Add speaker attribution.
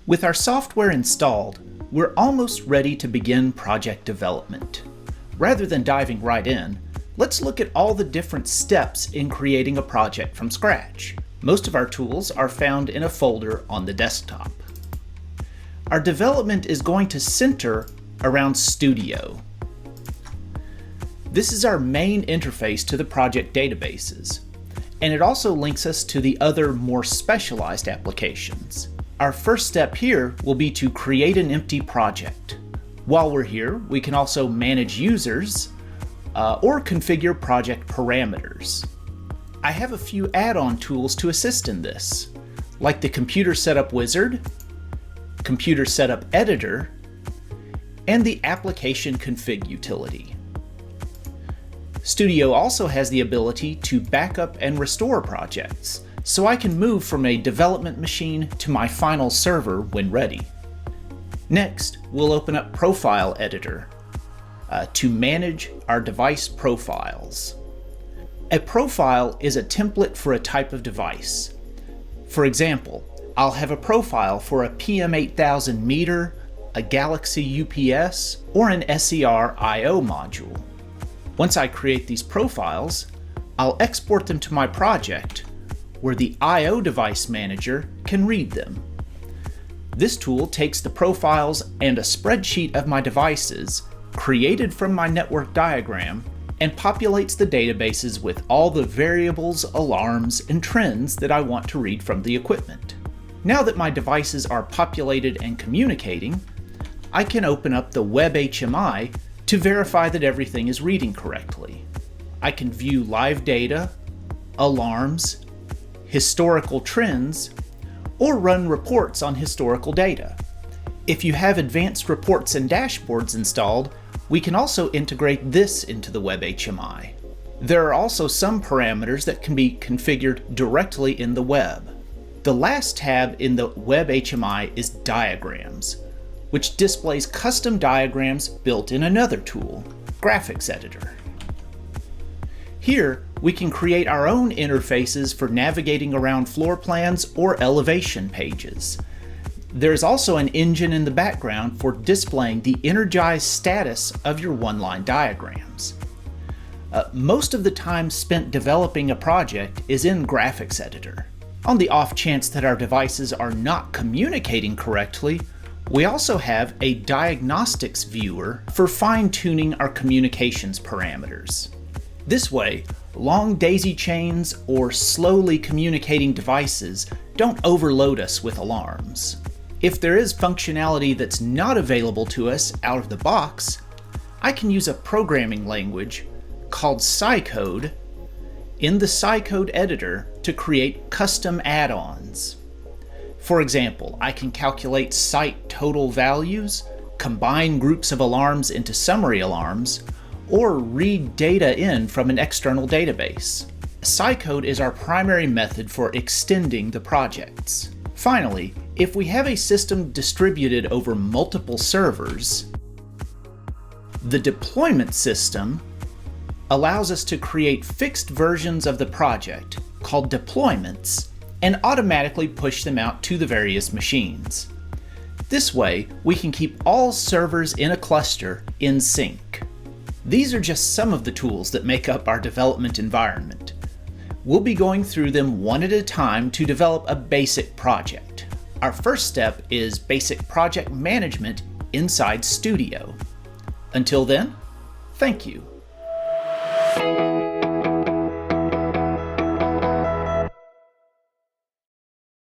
Speaker 1: With our software installed, we're almost ready to begin project development. Rather than diving right in, let's look at all the different steps in creating a project from scratch. Most of our tools are found in a folder on the desktop. Our development is going to center around Studio. This is our main interface to the project databases, and it also links us to the other more specialized applications. Our first step here will be to create an empty project. While we're here, we can also manage users or configure project parameters. I have a few add-on tools to assist in this, like the Computer Setup Wizard, Computer Setup Editor, and the Application Config utility. Studio also has the ability to backup and restore projects, so I can move from a development machine to my final server when ready. Next, we'll open up Profile Editor to manage our device profiles. A profile is a template for a type of device. For example, I'll have a profile for a PM8000 meter, a Galaxy UPS, or an SER I/O module. Once I create these profiles, I'll export them to my project, where the I/O device manager can read them. This tool takes the profiles and a spreadsheet of my devices, created from my network diagram, and populates the databases with all the variables, alarms, and trends that I want to read from the equipment. Now that my devices are populated and communicating, I can open up the Web HMI to verify that everything is reading correctly. I can view live data, alarms, historical trends, or run reports on historical data. If you have advanced reports and dashboards installed, we can also integrate this into the Web HMI. There are also some parameters that can be configured directly in the web. The last tab in the Web HMI is Diagrams, which displays custom diagrams built in another tool, Graphics Editor. Here, we can create our own interfaces for navigating around floor plans or elevation pages. There's also an engine in the background for displaying the energized status of your one-line diagrams. Most of the time spent developing a project is in Graphics Editor. On the off chance that our devices are not communicating correctly, we also have a diagnostics viewer for fine-tuning our communications parameters. This way, long daisy chains or slowly communicating devices don't overload us with alarms. If there is functionality that's not available to us out of the box, I can use a programming language called SciCode in the SciCode editor to create custom add-ons. For example, I can calculate site total values, combine groups of alarms into summary alarms, or read data in from an external database. SciCode is our primary method for extending the projects. Finally, if we have a system distributed over multiple servers, the deployment system allows us to create fixed versions of the project, called deployments, and automatically push them out to the various machines. This way, we can keep all servers in a cluster in sync. These are just some of the tools that make up our development environment. We'll be going through them one at a time to develop a basic project. Our first step is basic project management inside Studio. Until then, thank you.